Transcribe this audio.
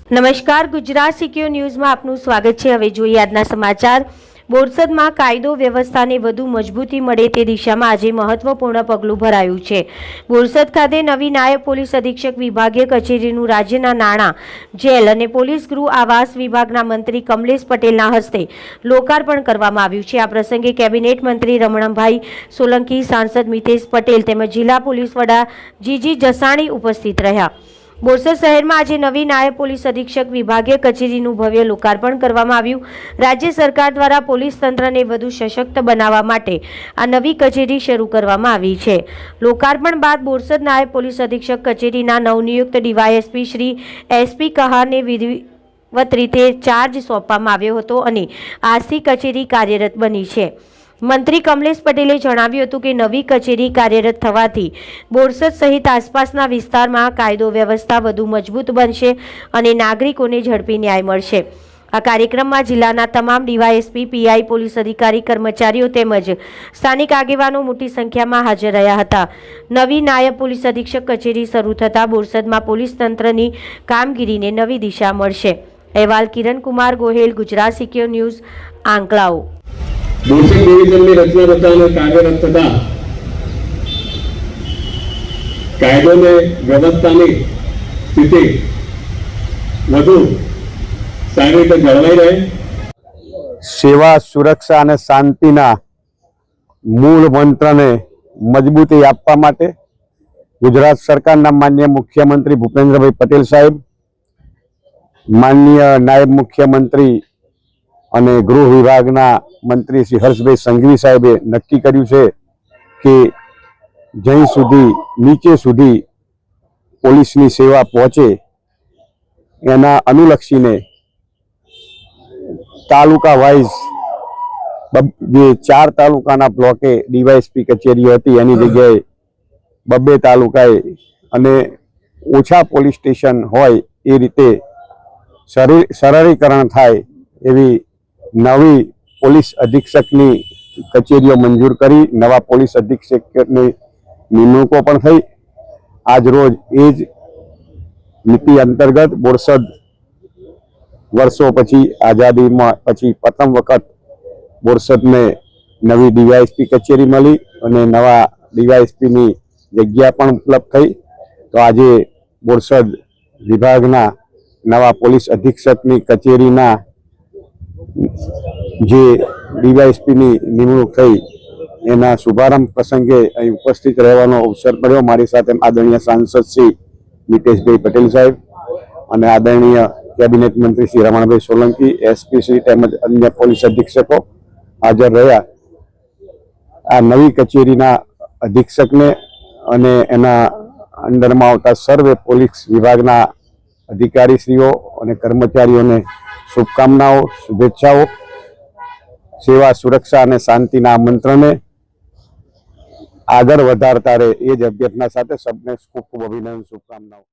નમસ્કાર, ગુજરાત સિક્યોર ન્યૂઝમાં આપનું સ્વાગત છે। હવે જોઈએ આજના સમાચાર। બોરસદમાં કાયદો વ્યવસ્થાને વધુ મજબૂતી મળે તે દિશામાં આજે મહત્વપૂર્ણ પગલું ભરાયું છે। બોરસદ ખાતે નવી નાયબ પોલીસ અધિક્ષક વિભાગીય કચેરીનું રાજ્યના નાણાં, જેલ અને પોલીસ ગૃહ આવાસ વિભાગના મંત્રી કમલેશ પટેલના હસ્તે લોકાર્પણ કરવામાં આવ્યું છે। આ પ્રસંગે કેબિનેટ મંત્રી રમણભાઈ સોલંકી, સાંસદ મિતેશ પટેલ તેમજ જિલ્લા પોલીસ વડા જીજી જસાણી ઉપસ્થિત રહ્યા। બોરસદ શહેરમાં આજે નવી નાયબ પોલીસ અધિક્ષક વિભાગીય કચેરીનું ભવ્ય લોકાર્પણ કરવામાં આવ્યું। રાજ્ય સરકાર દ્વારા પોલીસ તંત્રને વધુ સશક્ત બનાવવા માટે આ નવી કચેરી શરૂ કરવામાં આવી છે। લોકાર્પણ બાદ બોરસદ નાયબ પોલીસ અધિક્ષક કચેરીના નવનિયુક્ત ડીવાયએસપી શ્રી એસપી કહારને વિધિવત રીતે ચાર્જ સોંપવામાં આવ્યો હતો અને આજથી કચેરી કાર્યરત બની છે। મંત્રી કમલેશ પટેલે જણાવ્યું હતું કે નવી કચેરી કાર્યરત થવાથી બોરસદ સહિત આસપાસના વિસ્તારમાં કાયદો વ્યવસ્થા વધુ મજબૂત બનશે અને નાગરિકોને ઝડપી ન્યાય મળશે। આ કાર્યક્રમમાં જિલ્લાના તમામ ડીવાયએસપી, પીઆઈ, પોલીસ અધિકારી, કર્મચારીઓ તેમજ સ્થાનિક આગેવાનો મોટી સંખ્યામાં હાજર રહ્યા હતા। નવી નાયબ પોલીસ અધિક્ષક કચેરી શરૂ થતાં બોરસદમાં પોલીસ તંત્રની કામગીરીને નવી દિશા મળશે। અહેવાલ કિરણ કુમાર ગોહેલ, ગુજરાત સિક્યોર ન્યૂઝ, આંકલાઓ। બોરસદ ડિવિઝનની રચના થતા કાર્યરત થતા કાયદો ને વ્યવસ્થાની સ્થિતિ વધુ સારી રીતે જળવાઈ રહે, સેવા, સુરક્ષા અને શાંતિના મૂળ મંત્રને મજબૂતી આપવા માટે ગુજરાત સરકારના માનનીય મુખ્યમંત્રી ભૂપેન્દ્રભાઈ પટેલ સાહેબ, માનનીય નાયબ મુખ્યમંત્રી અને ગૃહ વિભાગના મંત્રી શ્રી હર્ષભાઈ સંઘવી સાહેબે નક્કી કર્યું છે કે જ્યાં સુધી નીચે સુધી પોલીસની સેવા પહોંચે એના અનુલક્ષીને તાલુકા વાઇઝ જે 4 તાલુકાના બ્લોકે ડીવાયએસપી કચેરીઓ હતી એની જગ્યાએ 2 તાલુકાએ અને ઓછા પોલીસ સ્ટેશન હોય એ રીતે સરળીકરણ થાય એવી નવી પોલીસ અધિક્ષકની કચેરીઓ મંજૂર કરી નવા પોલીસ અધિક્ષકની નિમણૂકો પણ થઈ। આજ રોજ એ જ નીતિ અંતર્ગત બોરસદ વર્ષો પછી આઝાદીમાં પછી પ્રથમ વખત બોરસદને નવી ડીવાયએસપી કચેરી મળી અને નવા ડીવાયએસપીની જગ્યા પણ ઉપલબ્ધ થઈ। તો આજે બોરસદ વિભાગના નવા પોલીસ અધિક્ષકની કચેરીના જે ડીવાયએસપીની નિમણૂક થઈ એના શુભારંભ પ્રસંગે અહીં ઉપસ્થિત રહેવાનો અવસર મળ્યો। મારી સાથે આદરણીય સાંસદ શ્રી મિતેશભાઈ પટેલ સાહેબ અને આદરણીય કેબિનેટ મંત્રી શ્રી રમણભાઈ સોલંકી, એસપી શ્રી તેમજ અન્ય પોલીસ અધિક્ષકો હાજર રહ્યા। આ નવી કચેરીના અધિક્ષકને અને એના અંડરમાં આવતા સર્વે પોલીસ વિભાગના અધિકારીશ્રીઓ અને કર્મચારીઓને શુભકામનાઓ, શુભેચ્છાઓ। સેવા, સુરક્ષા અને શાંતિના મંત્રને આગળ વધારતા રહે એ જ અભ્યર્થના સાથે સબને ખૂબ ખૂબ અભિનંદન, શુભકામનાઓ।